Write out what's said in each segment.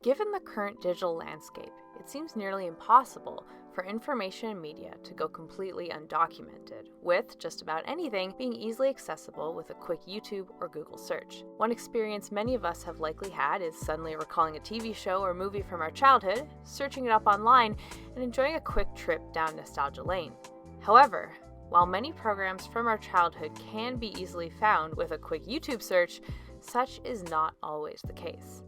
Given the current digital landscape, it seems nearly impossible for information and media to go completely undocumented, with just about anything being easily accessible with a quick YouTube or Google search. One experience many of us have likely had is suddenly recalling a TV show or movie from our childhood, searching it up online, and enjoying a quick trip down nostalgia lane. However, while many programs from our childhood can be easily found with a quick YouTube search, such is not always the case.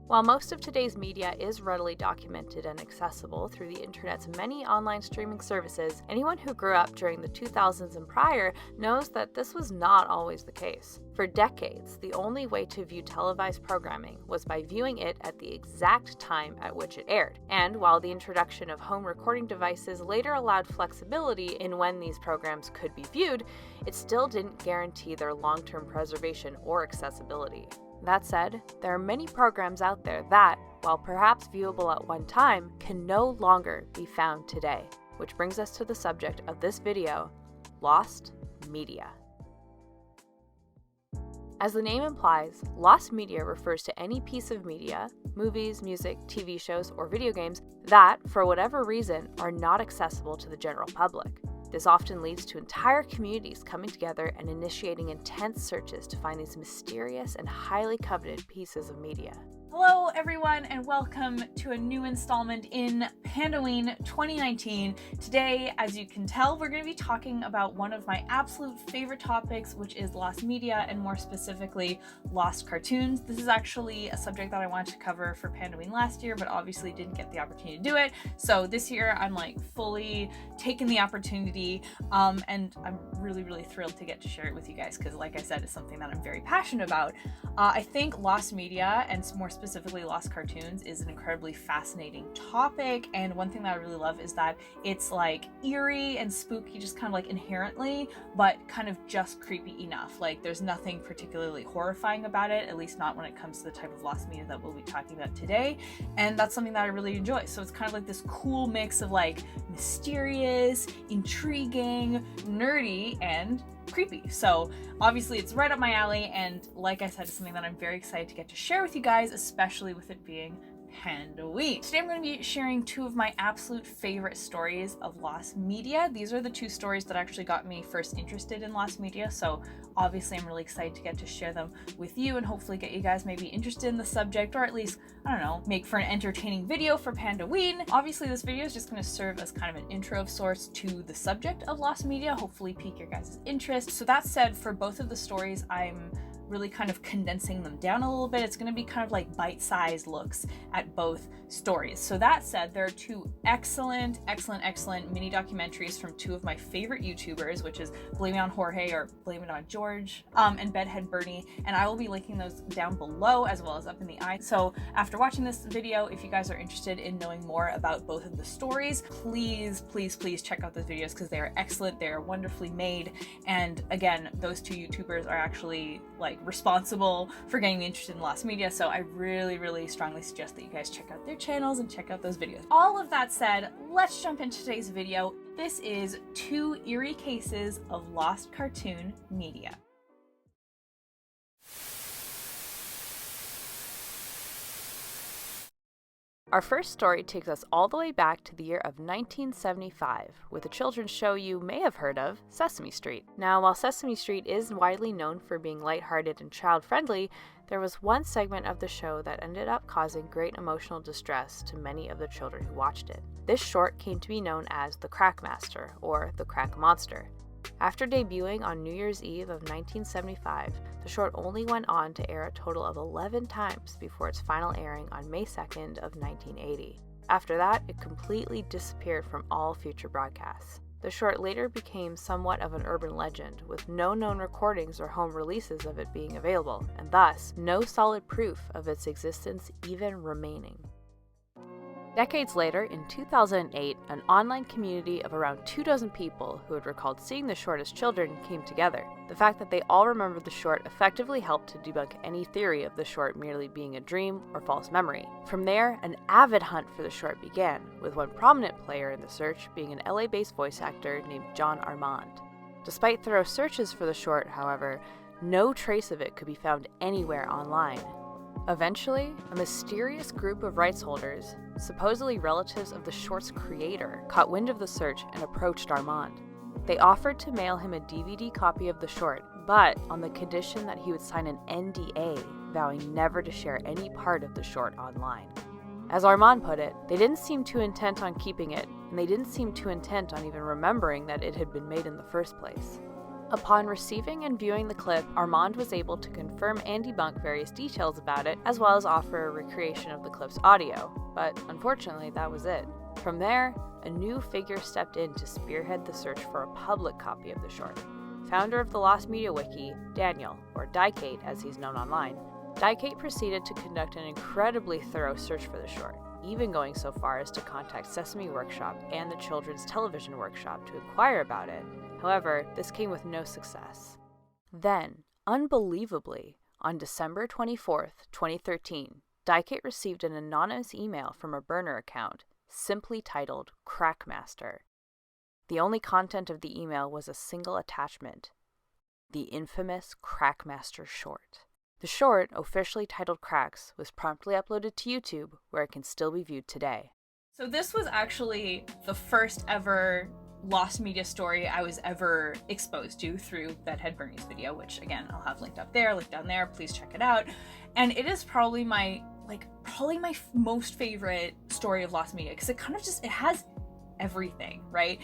While most of today's media is readily documented and accessible through the internet's many online streaming services, anyone who grew up during the 2000s and prior knows that this was not always the case. For decades, the only way to view televised programming was by viewing it at the exact time at which it aired. And while the introduction of home recording devices later allowed flexibility in when these programs could be viewed, it still didn't guarantee their long-term preservation or accessibility. That said, there are many programs out there that, while perhaps viewable at one time, can no longer be found today. Which brings us to the subject of this video, lost media. As the name implies, lost media refers to any piece of media, movies, music, TV shows, or video games that, for whatever reason, are not accessible to the general public. This often leads to entire communities coming together and initiating intense searches to find these mysterious and highly coveted pieces of media. Hello everyone and welcome to a new installment in Pandaween 2019. Today, as you can tell, we're going to be talking about one of my absolute favorite topics, which is lost media and more specifically lost cartoons. This is actually a subject that I wanted to cover for Pandaween last year, but obviously didn't get the opportunity to do it. So this year I'm fully taking the opportunity and I'm really thrilled to get to share it with you guys because like I said, it's something that I'm very passionate about. I think lost media and more specifically lost cartoons is an incredibly fascinating topic, and one thing that I really love is that it's eerie and spooky just kind of inherently, but kind of just creepy enough. There's nothing particularly horrifying about it, at least not when it comes to the type of lost media that we'll be talking about today, and that's something that I really enjoy. So it's kind of this cool mix of mysterious, intriguing, nerdy, and creepy. So obviously it's right up my alley, and like I said, it's something that I'm very excited to get to share with you guys, especially with it being Pandaween. Today I'm going to be sharing two of my absolute favorite stories of lost media. These are the two stories that actually got me first interested in lost media, so obviously I'm really excited to get to share them with you and hopefully get you guys maybe interested in the subject, or at least, I don't know, make for an entertaining video for Pandaween. Obviously this video is just going to serve as kind of an intro of sorts to the subject of lost media, hopefully pique your guys' interest. So that said, for both of the stories, I'm really kind of condensing them down a little bit. It's going to be kind of bite-sized looks at both stories. So that said, there are two excellent mini documentaries from two of my favorite YouTubers, which is Blame It On Jorge or Blame It On George, and Bedhead Bernie, and I will be linking those down below as well as up in the eye. So after watching this video, if you guys are interested in knowing more about both of the stories, please check out those videos because they are excellent, they are wonderfully made, and again, those two YouTubers are actually responsible for getting me interested in lost media, so I really strongly suggest that you guys check out their channels and check out those videos. All of that said, let's jump into today's video. This is two eerie cases of lost cartoon media. Our first story takes us all the way back to the year of 1975, with a children's show you may have heard of, Sesame Street. Now, while Sesame Street is widely known for being lighthearted and child-friendly, there was one segment of the show that ended up causing great emotional distress to many of the children who watched it. This short came to be known as the Crack Master, or the Crack Monster. After debuting on New Year's Eve of 1975, the short only went on to air a total of 11 times before its final airing on May 2nd of 1980. After that, it completely disappeared from all future broadcasts. The short later became somewhat of an urban legend, with no known recordings or home releases of it being available, and thus no solid proof of its existence even remaining. Decades later, in 2008, an online community of around 24 people who had recalled seeing the short as children came together. The fact that they all remembered the short effectively helped to debunk any theory of the short merely being a dream or false memory. From there, an avid hunt for the short began, with one prominent player in the search being an LA-based voice actor named John Armand. Despite thorough searches for the short, however, no trace of it could be found anywhere online. Eventually, a mysterious group of rights holders, supposedly relatives of the short's creator, caught wind of the search and approached Armand. They offered to mail him a DVD copy of the short, but on the condition that he would sign an NDA, vowing never to share any part of the short online. As Armand put it, they didn't seem too intent on keeping it, and they didn't seem too intent on even remembering that it had been made in the first place. Upon receiving and viewing the clip, Armand was able to confirm and debunk various details about it, as well as offer a recreation of the clip's audio, but unfortunately that was it. From there, a new figure stepped in to spearhead the search for a public copy of the short. Founder of the Lost Media Wiki, Daniel, or Dykate as he's known online, Dykate proceeded to conduct an incredibly thorough search for the short, even going so far as to contact Sesame Workshop and the Children's Television Workshop to inquire about it. However, this came with no success. Then, unbelievably, on December 24th, 2013, Dykate received an anonymous email from a burner account, simply titled Crackmaster. The only content of the email was a single attachment, the infamous Crackmaster short. The short, officially titled Cracks, was promptly uploaded to YouTube, where it can still be viewed today. So this was actually the first ever lost media story I was ever exposed to through Bedhead Bernie's video, which again, I'll have linked up there, linked down there, please check it out. And it is probably my most favorite story of lost media, because it kind of just, it has everything, right?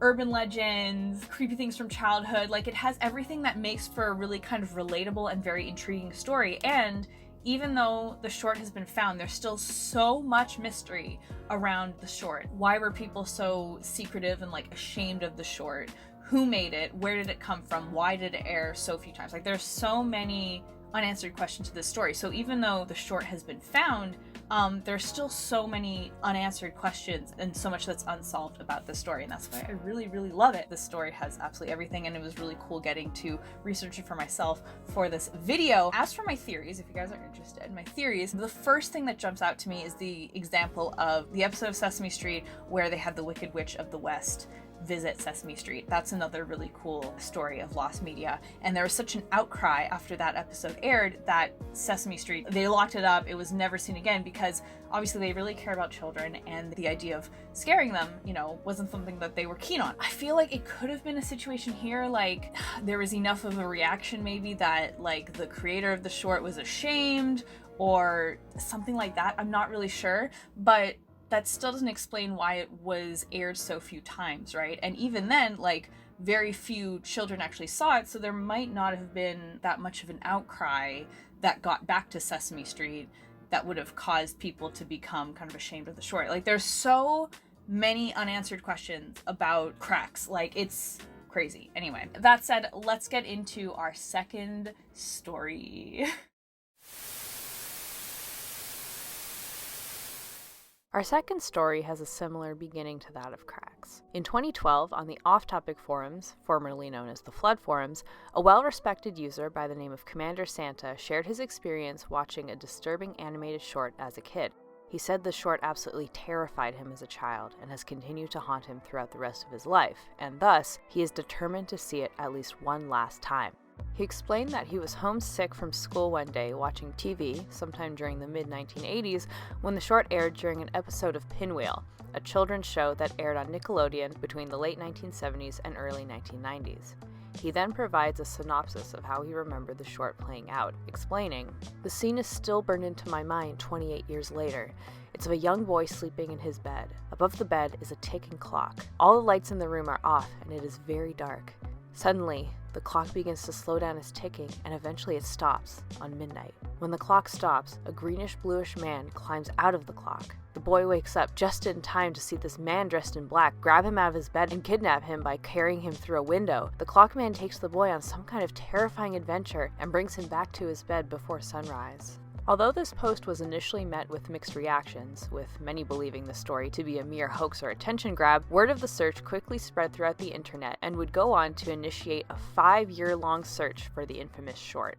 Urban legends, creepy things from childhood, like it has everything that makes for a really kind of relatable and very intriguing story. And even though the short has been found, there's still so much mystery around the short. Why were people so secretive and like ashamed of the short? Who made it? Where did it come from? Why did it air so few times? Like there's so many unanswered questions to this story. So even though the short has been found, there's still so many unanswered questions and so much that's unsolved about this story, and that's why I really, really love it. This story has absolutely everything, and it was really cool getting to research it for myself for this video. As for my theories, if you guys are interested in my theories, the first thing that jumps out to me is the example of the episode of Sesame Street where they had the Wicked Witch of the West visit Sesame Street. That's another really cool story of lost media, and there was such an outcry after that episode aired that Sesame Street, they locked it up. It was never seen again because obviously they really care about children, and the idea of scaring them, you know, wasn't something that they were keen on. I feel like it could have been a situation here, like there was enough of a reaction maybe that like the creator of the short was ashamed or something like that. I'm not really sure, but that still doesn't explain why it was aired so few times, right? And even then, like, very few children actually saw it, so there might not have been that much of an outcry that got back to Sesame Street that would have caused people to become kind of ashamed of the short. Like, there's so many unanswered questions about Cracks. Like, it's crazy. Anyway, that said, let's get into our second story. Our second story has a similar beginning to that of Cracks. In 2012, on the off-topic forums, formerly known as the Flood forums, a well-respected user by the name of Commander Santa shared his experience watching a disturbing animated short as a kid. He said the short absolutely terrified him as a child and has continued to haunt him throughout the rest of his life, and thus, he is determined to see it at least one last time. He explained that he was homesick from school one day watching TV, sometime during the mid-1980s, when the short aired during an episode of Pinwheel, a children's show that aired on Nickelodeon between the late 1970s and early 1990s. He then provides a synopsis of how he remembered the short playing out, explaining, "The scene is still burned into my mind 28 years later. It's of a young boy sleeping in his bed. Above the bed is a ticking clock. All the lights in the room are off, and it is very dark. Suddenly, the clock begins to slow down its ticking, and eventually it stops on midnight. When the clock stops, a greenish-bluish man climbs out of the clock. The boy wakes up just in time to see this man dressed in black grab him out of his bed and kidnap him by carrying him through a window. The Clockman takes the boy on some kind of terrifying adventure and brings him back to his bed before sunrise." Although this post was initially met with mixed reactions, with many believing the story to be a mere hoax or attention grab, word of the search quickly spread throughout the internet and would go on to initiate a 5-year-long search for the infamous short.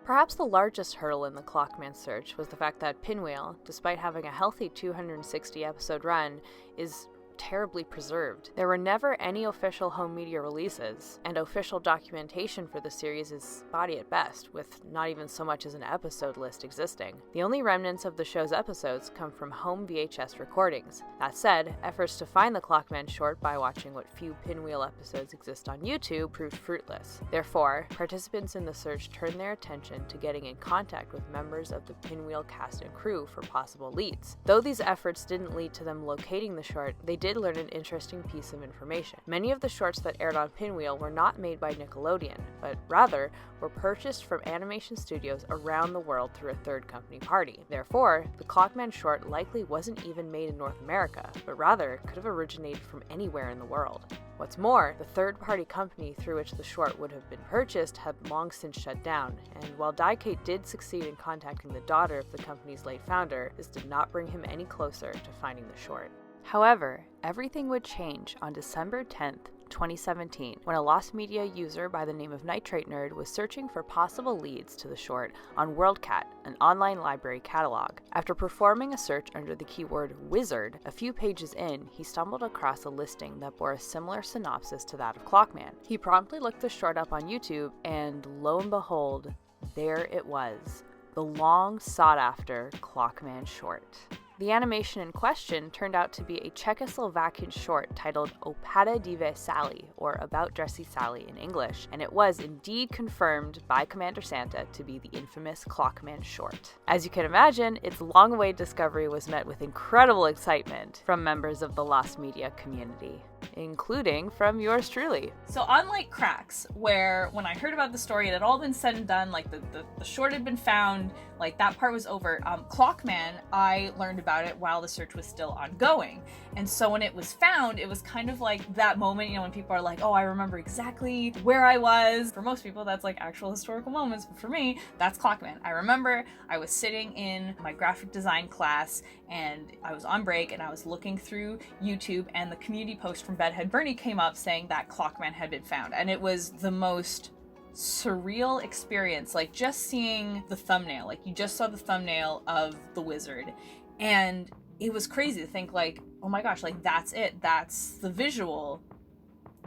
Perhaps the largest hurdle in the Clockman search was the fact that Pinwheel, despite having a healthy 260-episode run, is terribly preserved. There were never any official home media releases, and official documentation for the series is spotty at best, with not even so much as an episode list existing. The only remnants of the show's episodes come from home VHS recordings. That said, efforts to find the Clockman short by watching what few Pinwheel episodes exist on YouTube proved fruitless. Therefore, participants in the search turned their attention to getting in contact with members of the Pinwheel cast and crew for possible leads. Though these efforts didn't lead to them locating the short, they did learn an interesting piece of information. Many of the shorts that aired on Pinwheel were not made by Nickelodeon, but rather were purchased from animation studios around the world through a third company party. Therefore, the Clockman short likely wasn't even made in North America, but rather could have originated from anywhere in the world. What's more, the third-party company through which the short would have been purchased had long since shut down, and while Diekate did succeed in contacting the daughter of the company's late founder, this did not bring him any closer to finding the short. However, everything would change on December 10th, 2017, when a Lost Media user by the name of Nitrate Nerd was searching for possible leads to the short on WorldCat, an online library catalog. After performing a search under the keyword wizard, a few pages in, he stumbled across a listing that bore a similar synopsis to that of Clockman. He promptly looked the short up on YouTube, and lo and behold, there it was, the long sought-after Clockman short. The animation in question turned out to be a Czechoslovakian short titled Opada Dive Sally, or About Dressy Sally in English, and it was indeed confirmed by Commander Santa to be the infamous Clockman short. As you can imagine, its long-awaited discovery was met with incredible excitement from members of the Lost Media community, including from yours truly. So unlike Cracks, where when I heard about the story, it had all been said and done, like the short had been found, like that part was over. Clockman, I learned about it while the search was still ongoing. And so when it was found, it was kind of like that moment, you know, when people are like, oh, I remember exactly where I was. For most people, that's like actual historical moments, but for me, that's Clockman. I remember I was sitting in my graphic design class and I was on break and I was looking through YouTube, and the community post from Bedhead Bernie came up saying that Clockman had been found. And it was the most surreal experience, like just seeing the thumbnail, like you just saw the thumbnail of the wizard, and it was crazy to think like, oh my gosh, like that's it, that's the visual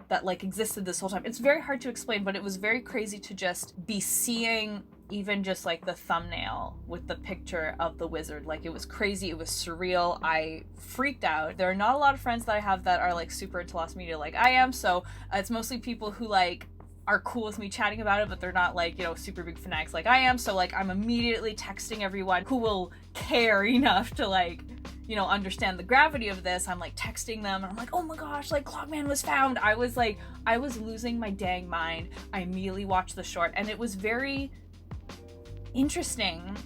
that like existed this whole time. It's very hard to explain, but it was very crazy to just be seeing even just like the thumbnail with the picture of the wizard. Like it was crazy, it was surreal. I freaked out. There are not a lot of friends that I have that are like super into Lost Media like I am, so it's mostly people who like are cool with me chatting about it, but they're not like, you know, super big fanatics like I am. So like I'm immediately texting everyone who will care enough to like, you know, understand the gravity of this. I'm like texting them and I'm like, oh my gosh, like Clockman was found. I was losing my dang mind. I immediately watched the short, and it was very interesting.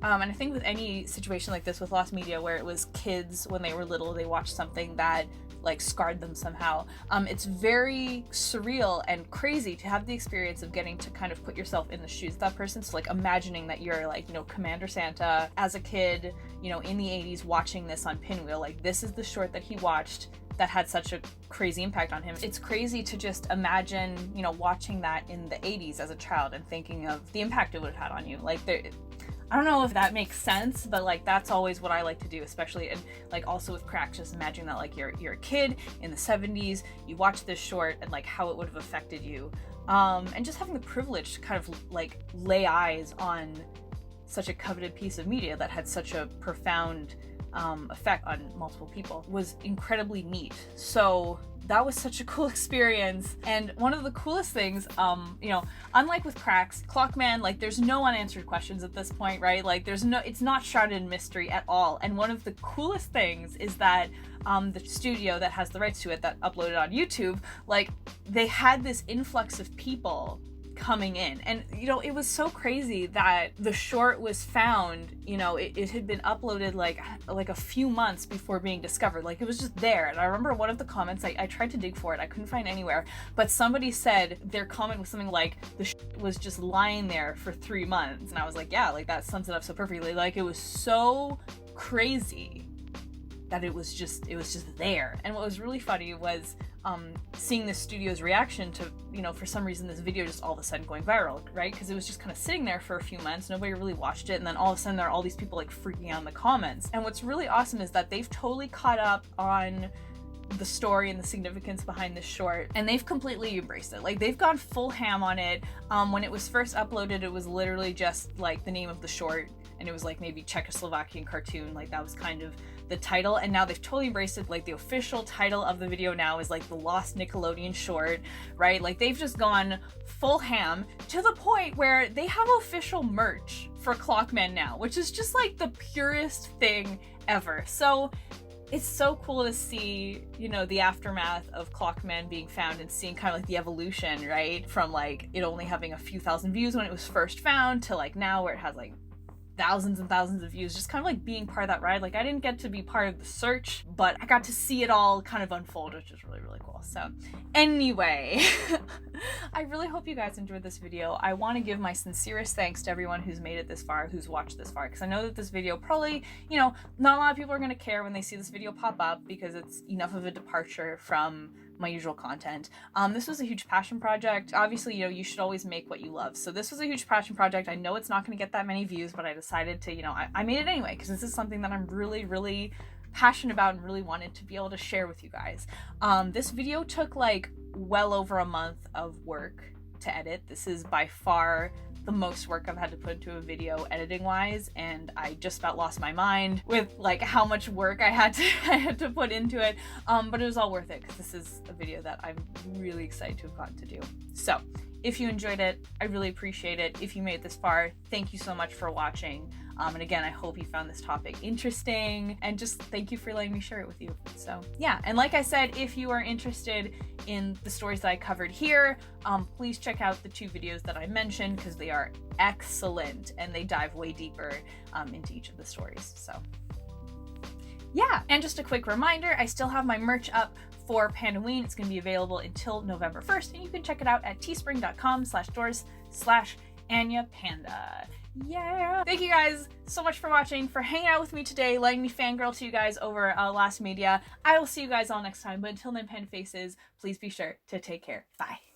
And I think with any situation like this with Lost Media, where it was kids when they were little, they watched something that like scarred them somehow. It's very surreal and crazy to have the experience of getting to kind of put yourself in the shoes of that person. So like imagining that you're like, you know, Commander Santa as a kid, you know, in the 80s watching this on Pinwheel. Like this is the short that he watched that had such a crazy impact on him. It's crazy to just imagine, you know, watching that in the 80s as a child and thinking of the impact it would have had on you. Like I don't know if that makes sense, but like that's always what I like to do, especially, and like also with Cracks, just imagine that like you're a kid in the 70s, you watch this short and like how it would have affected you, and just having the privilege to kind of like lay eyes on such a coveted piece of media that had such a profound effect on multiple people was incredibly neat. So that was such a cool experience. And one of the coolest things, you know, unlike with Cracks, Clockman, like there's no unanswered questions at this point, right? Like it's not shrouded in mystery at all. And one of the coolest things is that the studio that has the rights to it that uploaded on YouTube, like they had this influx of people coming in, and you know, it was so crazy that the short was found, you know, it had been uploaded like a few months before being discovered. Like it was just there. And I remember one of the comments, I tried to dig for it, I couldn't find anywhere, but somebody said their comment was something like the short was just lying there for 3 months, and I was like, yeah, like that sums it up so perfectly. Like it was so crazy that it was just there. And what was really funny was seeing the studio's reaction to, you know, for some reason this video just all of a sudden going viral, right? Because it was just kind of sitting there for a few months, nobody really watched it, and then all of a sudden there are all these people like freaking out in the comments. And what's really awesome is that they've totally caught up on the story and the significance behind this short, and they've completely embraced it. Like, they've gone full ham on it. When it was first uploaded, it was literally just like the name of the short, and it was like maybe Czechoslovakian cartoon, like that was kind of the title, and now they've totally embraced it. Like, the official title of the video now is like the Lost Nickelodeon Short, right? Like, they've just gone full ham to the point where they have official merch for Clockman now, which is just like the purest thing ever. So it's so cool to see, you know, the aftermath of Clockman being found and seeing kind of like the evolution, right? From like it only having a few thousand views when it was first found to like now where it has like thousands and thousands of views, just kind of like being part of that ride. Like, I didn't get to be part of the search, but I got to see it all kind of unfold, which is really, really cool. So anyway, I really hope you guys enjoyed this video. I want to give my sincerest thanks to everyone who's made it this far, who's watched this far, because I know that this video probably, you know, not a lot of people are going to care when they see this video pop up because it's enough of a departure from my usual content. This was a huge passion project. Obviously, you know, you should always make what you love. So this was a huge passion project. I know it's not going to get that many views, but I decided to, you know, I made it anyway because this is something that I'm really, really passionate about and really wanted to be able to share with you guys. This video took like well over a month of work to edit. This is by far the most work I've had to put into a video editing wise, and I just about lost my mind with like how much work I had to put into it, but it was all worth it because this is a video that I'm really excited to have gotten to do. So if you enjoyed it, I really appreciate it. If you made it this far, thank you so much for watching. And again, I hope you found this topic interesting, and just thank you for letting me share it with you. So yeah, and like I said, if you are interested in the stories that I covered here, please check out the 2 videos that I mentioned because they are excellent and they dive way deeper into each of the stories. So yeah, and just a quick reminder, I still have my merch up for Pandaween. It's going to be available until November 1st, and you can check it out at teespring.com/doors/AnyaPanda. Yeah! Thank you guys so much for watching, for hanging out with me today, letting me fangirl to you guys over Last Media. I will see you guys all next time, but until then, Panda Faces, please be sure to take care. Bye!